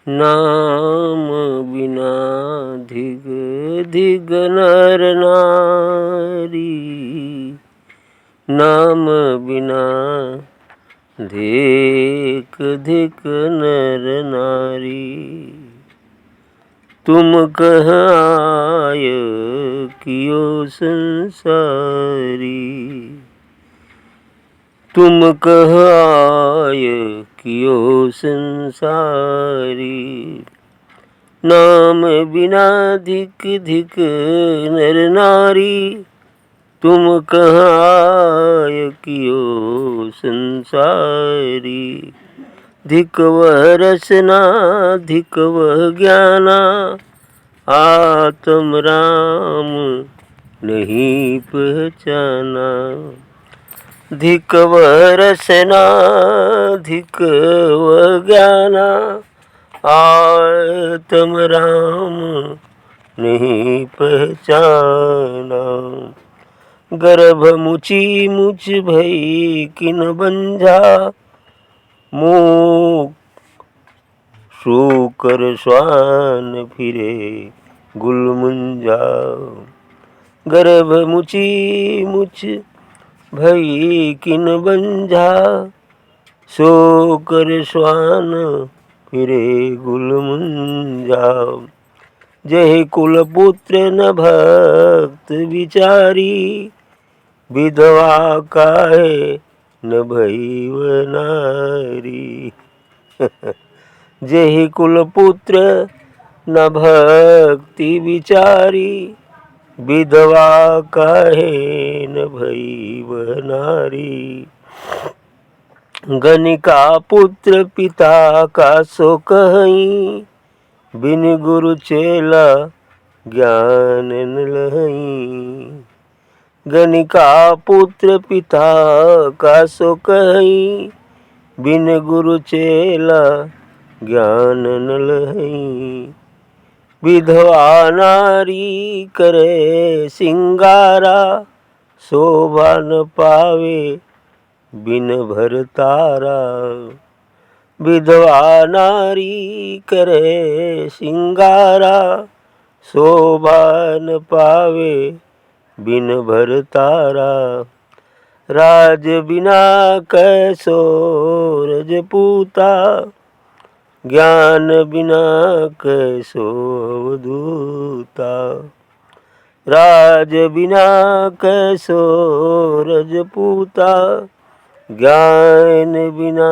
नाम बिना धिग धिग नर नारी, नाम बिना धिक धिक नर नारी। तुम कह आय कियो संसारी, तुम कह आय कियो संसारी। नाम बिना धिक धिक नर नारी, तुम कह आय कियो संसारी। धिक वह रसना धिक वह ज्ञाना, आत्म राम नहीं पहचाना। धिक वह रसना धिक वह ज्ञाना, आत्म राम नहीं पहचाना। गर्भ मुचि मुच भई किन बंझा, मुख शूकर श्वान फिरे गुलमुंजा। गर्भ मुचि मुच भई किन बंझा, शूकर श्वान फिरे गुलमुंजा। जहि कुल पुत्र न भक्त विचारी, विधवा काहे न भई व नारी। जेहि कुल पुत्र न भक्ति विचारी, विधवा काहे न भई व नारी। गनिका पुत्र पिता का सो कहीं, बिन गुरु चेला ज्ञान न लहीं। गनिका पुत्र पिता का सो कहीं, बिन गुरु चेला ज्ञान न लहीं। विधवा नारी करे सिंगारा, शोभा न पावे बिन भरतारा। विधवा नारी करे सिंगारा, शोभा न पावे बिन भरतारा। राज बिना कैसो रजपूता, ज्ञान बिना कैसो अवधूता। राज बिना कैसो रजपूता, ज्ञान बिना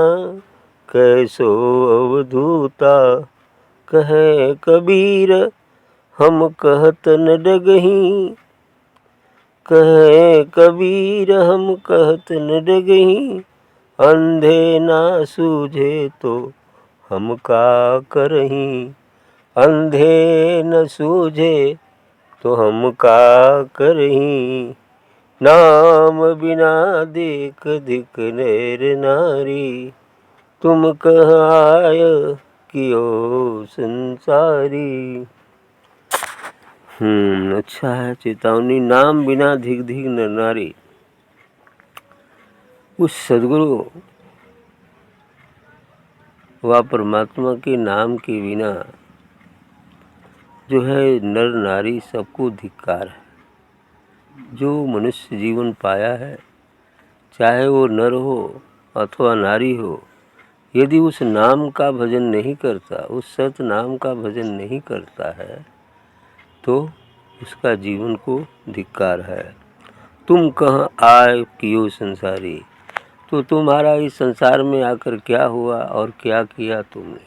कैसो अवधूता। कहे कबीर हम कहत न डगहीं, कहे कबीर हम कहत न डगहीं। अंधे ना सूझे तो हम का करहीं, अंधे न सूझे तो हम का करहीं। नाम बिना देख धिक नर नारी, तुम कह आय कियो संसारी। अच्छा है। चेतावनी, नाम बिना धिक धिक नर नारी। उस सदगुरु व परमात्मा के नाम के बिना जो है नर नारी सबको धिक्कार है। जो मनुष्य जीवन पाया है, चाहे वो नर हो अथवा नारी हो, यदि उस नाम का भजन नहीं करता, उस सत नाम का भजन नहीं करता है, तो उसका जीवन को धिक्कार है। तुम कहाँ आए कियो संसारी, तो तुम्हारा इस संसार में आकर क्या हुआ और क्या किया तुमने?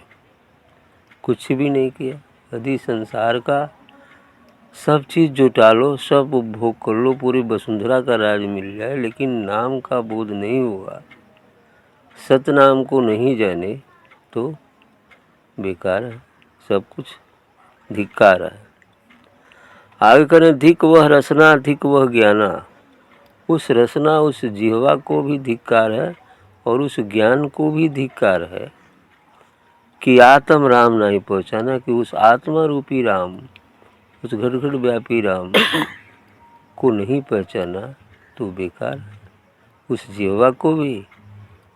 कुछ भी नहीं किया। यदि संसार का सब चीज़ जुटा लो, सब उपभोग कर लो, पूरी वसुंधरा का राज मिल जाए, लेकिन नाम का बोध नहीं हुआ, सतनाम को नहीं जाने, तो बेकार है, सब कुछ धिक्कार है। आगे करें, धिक वह रसना धिक वह ज्ञाना। उस रसना, उस जिह्वा को भी धिक्कार है और उस ज्ञान को भी धिक्कार है कि आत्म राम नहीं पहचाना, कि उस आत्मा रूपी राम, उस घट घट व्यापी राम को नहीं पहचाना तो बेकार है। उस जिह्वा को भी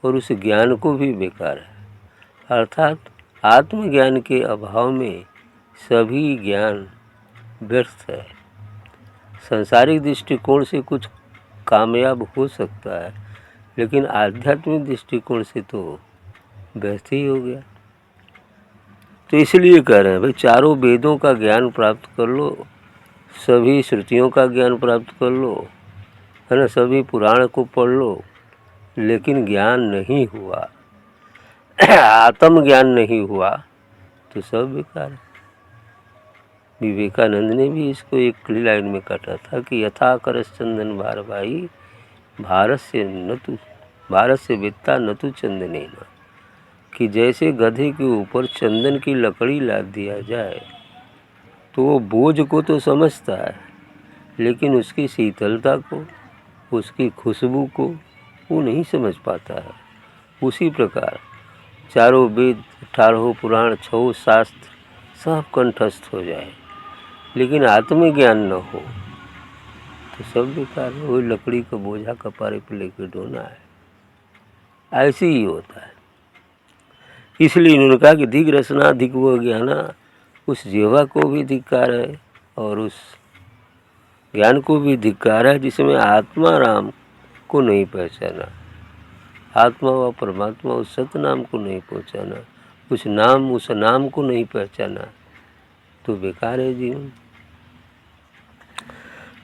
और उस ज्ञान को भी बेकार है। अर्थात आत्मज्ञान के अभाव में सभी ज्ञान व्यर्थ है। सांसारिक दृष्टिकोण से कुछ कामयाब हो सकता है, लेकिन आध्यात्मिक दृष्टिकोण से तो व्यर्थ ही हो गया। तो इसलिए कह रहे हैं भाई, चारों वेदों का ज्ञान प्राप्त कर लो, सभी श्रुतियों का ज्ञान प्राप्त कर लो, है ना, सभी पुराण को पढ़ लो, लेकिन ज्ञान नहीं हुआ, आत्म ज्ञान नहीं हुआ, तो सब बेकार है। विवेकानंद ने भी इसको एक लाइन में काटा था कि यथा करस चंदन भार भाई, भारत से वित्ता न तु चंदने न, कि जैसे गधे के ऊपर चंदन की लकड़ी लाद दिया जाए तो वो बोझ को तो समझता है, लेकिन उसकी शीतलता को, उसकी खुशबू को वो नहीं समझ पाता है। उसी प्रकार चारों वेद, 18 पुराण, 6 शास्त्र सब कंठस्थ हो जाए, लेकिन आत्मज्ञान न हो तो सब बेकार है। वही लकड़ी का बोझा कपारे पे लेकर ढोना है, ऐसे ही होता है। इसलिए इन्होंने कहा कि दिग रसना दिग वो ज्ञाना, उस जीवा को भी धिक्कार है और उस ज्ञान को भी धिक्कार है जिसमें आत्मा राम को नहीं पहचाना, आत्मा व परमात्मा उस सत्य नाम को नहीं पहचाना, उस नाम को नहीं पहचाना, तो बेकार है जीवन।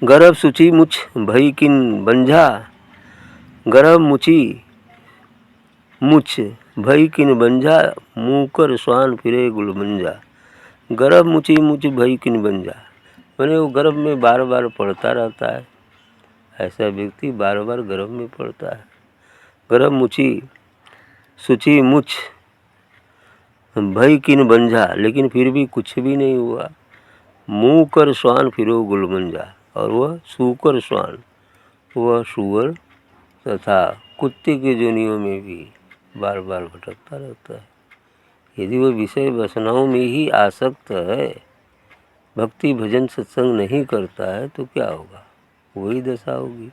गर्भ सुचि मुछ भई किन बंझा, गर्भ मुचि मुछ भई किन बंझा, मुकर स्वान फिरे गुलमंजा। गर्भ मुचि मुछ भई किन बंझा, मैंने वो गर्भ में बार बार पढ़ता रहता है, ऐसा व्यक्ति बार बार गर्भ में पढ़ता है। गर्भ मुचि सुचि मुछ भई किन बंझा, लेकिन फिर भी कुछ भी नहीं हुआ। मुँह कर स्वान फिरो गुलमंजा, और वह सूकर स्वान, वह सूअर तथा कुत्ते के जोनियों में भी बार बार भटकता रहता है। यदि वह विषय वासनाओं में ही आसक्त है, भक्ति भजन सत्संग नहीं करता है, तो क्या होगा? वही दशा होगी।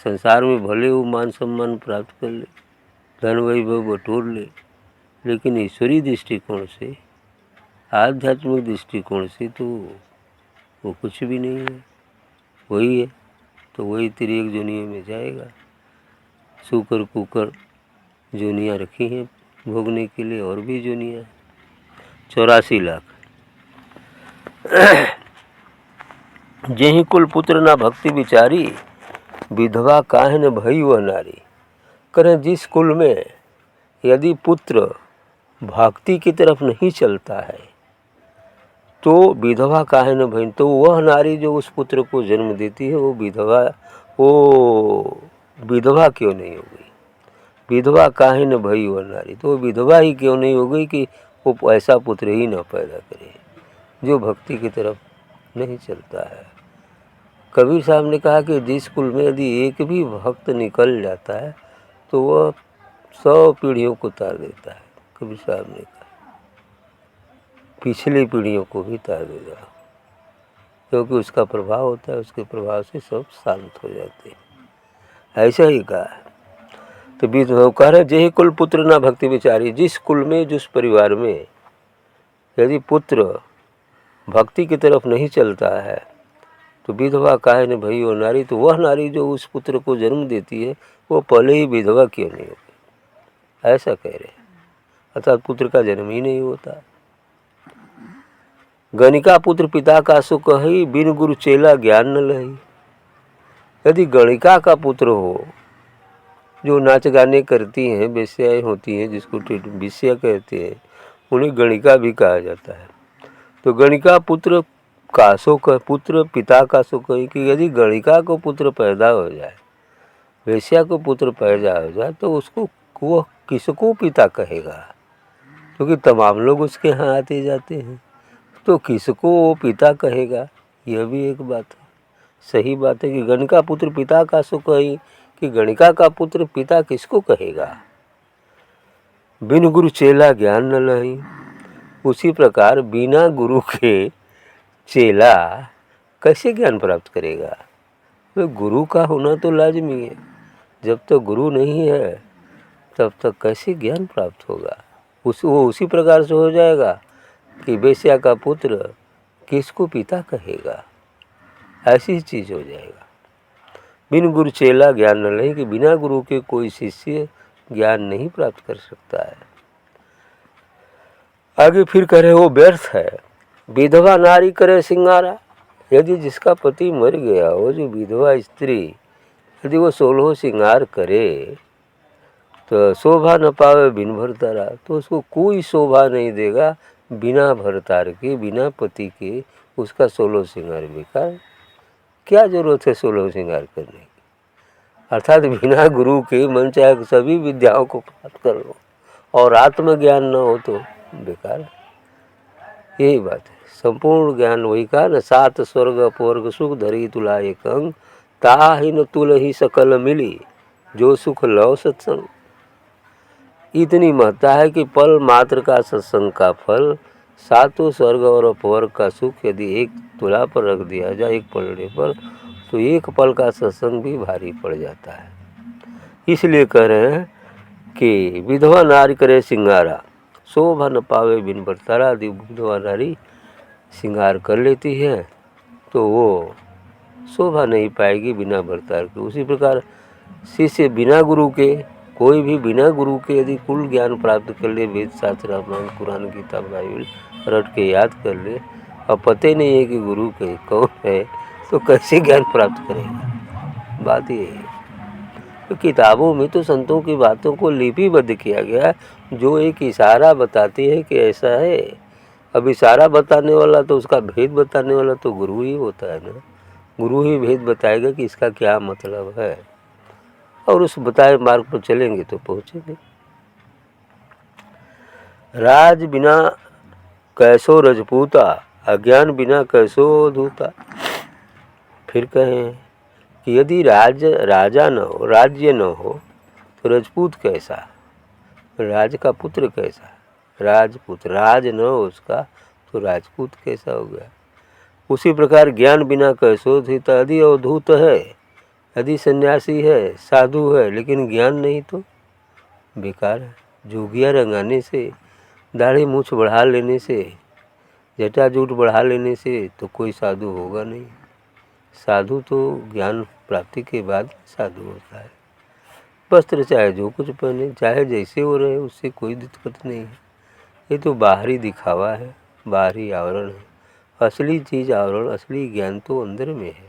संसार में भले वो मान सम्मान प्राप्त कर ले, धन वैभव बटोर ले, लेकिन ईश्वरीय दृष्टिकोण से, आध्यात्मिक दृष्टिकोण से तो वो कुछ भी नहीं है। वही है तो वही तिर्यक जोनियों में जाएगा। सूकर कुकर जोनियाँ रखी हैं भोगने के लिए, और भी जोनियाँ 84 लाख। जेहि कुल पुत्र ना भक्ति विचारी, विधवा काहे न भई वह नारी। करें जिस कुल में यदि पुत्र भक्ति की तरफ नहीं चलता है, तो विधवा काहे न भई, तो वह नारी जो उस पुत्र को जन्म देती है वो विधवा क्यों नहीं हो गई? विधवा काहे न भई वह नारी, तो विधवा ही क्यों नहीं हो गई कि वो ऐसा पुत्र ही न पैदा करे जो भक्ति की तरफ नहीं चलता है। कबीर साहब ने कहा कि जिस कुल में यदि एक भी भक्त निकल जाता है तो वह 100 पीढ़ियों को तार देता है। कबीर साहब ने कहा पिछली पीढ़ियों को भी तार देगा, क्योंकि उसका प्रभाव होता है, उसके प्रभाव से सब शांत हो जाते हैं। ऐसा ही कहा है। तो बीच में कह रहे जेहि कुल पुत्र ना भक्ति विचारी, जिस कुल में, जिस परिवार में यदि पुत्र भक्ति की तरफ नहीं चलता है, तो विधवा काहे न भई वो नारी, तो वह नारी जो उस पुत्र को जन्म देती है वो पहले ही विधवा क्यों नहीं होगी, ऐसा कह रहे हैं। अर्थात पुत्र का जन्म ही नहीं होता। गणिका पुत्र पिता का सो कही, बिन गुरु चेला ज्ञान न लही। यदि गणिका का पुत्र हो, जो नाच गाने करती हैं, वेश्याएँ होती हैं, जिसको वेश्या कहते हैं, उन्हें गणिका भी कहा जाता है। तो गणिका पुत्र पिता का सो कही, कि यदि गणिका को पुत्र पैदा हो जाए, वेश्या को पुत्र पैदा हो जाए, तो उसको वो किसको पिता कहेगा? क्योंकि तमाम लोग उसके यहाँ आते जाते हैं, तो किसको वो पिता कहेगा? यह भी एक बात है। सही बात है कि गणिका पुत्र पिता का सो कही, कि गणिका का पुत्र पिता किसको कहेगा? बिन गुरु चेला ज्ञान न लही। उसी प्रकार बिना गुरु के चेला कैसे ज्ञान प्राप्त करेगा? तो गुरु का होना तो लाजमी है। जब तक गुरु नहीं है तब तक कैसे ज्ञान प्राप्त होगा? वो उसी प्रकार से हो जाएगा कि वेश्या का पुत्र किसको पिता कहेगा, ऐसी ही चीज़ हो जाएगा। बिन गुरु चेला ज्ञान न लहे, कि बिना गुरु के कोई शिष्य ज्ञान नहीं प्राप्त कर सकता है। आगे फिर कह रहे वो व्यर्थ है। विधवा नारी करे सिंगारा, यदि जिसका पति मर गया हो, जो विधवा स्त्री, यदि वो 16 श्रृंगार करे तो शोभा न पावे बिन भरतारा, तो उसको कोई शोभा नहीं देगा बिना भरतार के, बिना पति के। उसका 16 श्रृंगार बेकार। क्या जरूरत है 16 श्रृंगार करने की? अर्थात बिना गुरु के मन चाहे सभी विद्याओं को प्राप्त कर लो और आत्मज्ञान न हो तो बेकार है। यही बात है। संपूर्ण ज्ञान वही का न, 7 स्वर्ग अपवर्ग सुख धरी तुला एक अंग, ताहि न तुल ही सकल मिली, जो सुख लव सत्संग। इतनी महत्ता है कि पल मात्र का सत्संग का फल 7 स्वर्ग और अपवर्ग का सुख यदि एक तुला पर रख दिया जाए, एक पलड़े पर, तो एक पल का सत्संग भी भारी पड़ जाता है। इसलिए कह रहे हैं कि विधवा नारी करे सिंगारा, शोभा न पावे बिन भरतारा। यदि विधवा नारी श्रृंगार कर लेती है तो वो शोभा नहीं पाएगी बिना भरतार के। उसी प्रकार शिष्य बिना गुरु के, कोई भी बिना गुरु के यदि कुल ज्ञान प्राप्त कर ले, वेद शास्त्र रामायण पुराण गीता बाइबल रट के याद कर ले, और पते नहीं है कि गुरु के कौन है, तो कैसे ज्ञान प्राप्त करेगा? बात ये है। तो किताबों में तो संतों की बातों को लिपिबद्ध किया गया, जो एक इशारा बताती है कि ऐसा है। अब इशारा बताने वाला तो, उसका भेद बताने वाला तो गुरु ही होता है ना। गुरु ही भेद बताएगा कि इसका क्या मतलब है, और उस बताए मार्ग पर चलेंगे तो पहुँचेंगे। राज बिना कैसो रजपूता, अज्ञान बिना कैसो धूता। फिर कहें कि यदि राजा न हो, राज्य न हो, तो राजपूत कैसा, राज का पुत्र कैसा, राजपुत्र। राज न हो उसका तो राजपूत कैसा हो गया। उसी प्रकार ज्ञान बिना कैसो धूता, यदि अवधूत है, यदि सन्यासी है, साधु है, लेकिन ज्ञान नहीं तो बेकार है। जोगिया रंगाने से, दाढ़ी मूछ बढ़ा लेने से, जटा जूट बढ़ा लेने से तो कोई साधु होगा नहीं। साधु तो ज्ञान प्राप्ति के बाद साधु होता है। वस्त्र चाहे जो कुछ पहने, चाहे जैसे वो रहे, उससे कोई दिक्कत नहीं है। ये तो बाहरी दिखावा है, बाहरी आवरण है। असली चीज़ आवरण, असली ज्ञान तो अंदर में है।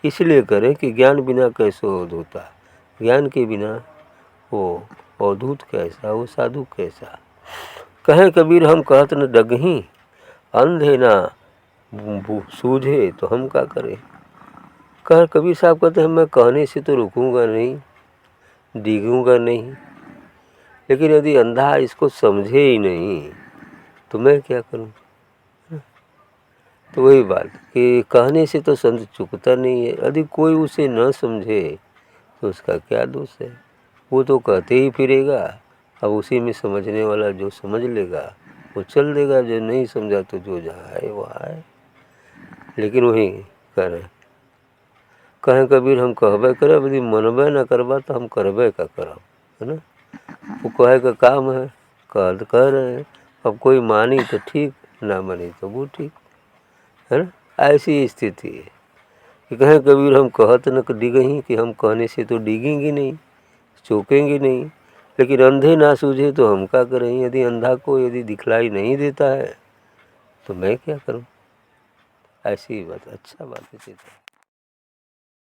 इसलिए करें कि ज्ञान बिना कैसे अवधूता, ज्ञान के बिना वो अवधूत कैसा, वो साधु कैसा। कहें कबीर हम कहत न डगही, अंधे ना सूझे तो हम क्या करें। कह कबीर साहब कहते हैं मैं कहने से तो रुकूंगा नहीं, डिगूंगा नहीं, लेकिन यदि अंधा इसको समझे ही नहीं तो मैं क्या करूं। तो वही बात कि कहने से तो संत चुकता नहीं है। यदि कोई उसे न समझे तो उसका क्या दोष है, वो तो कहते ही फिरेगा। अब उसी में समझने वाला जो समझ लेगा वो चल देगा, जो नहीं समझा तो जो जहाँ है वहाँ है। लेकिन वही कह रहे कहें कबीर हम कहबे करब, यदि मनबे न करबा तो हम करबे का करब, है ना। वो कहे का काम है, कह रहे हैं। अब कोई मानी तो ठीक, ना मानी तो वो ठीक, है ना। ऐसी स्थिति है कि कहें कबीर हम कहत न डिगही, कि हम कहने से तो डिगेंगे नहीं, चौकेंगे नहीं, लेकिन अंधे ना सूझे तो हम क्या करें। यदि अंधा को यदि दिखलाई नहीं देता है तो मैं क्या करूं। ऐसी बात, अच्छा बात है।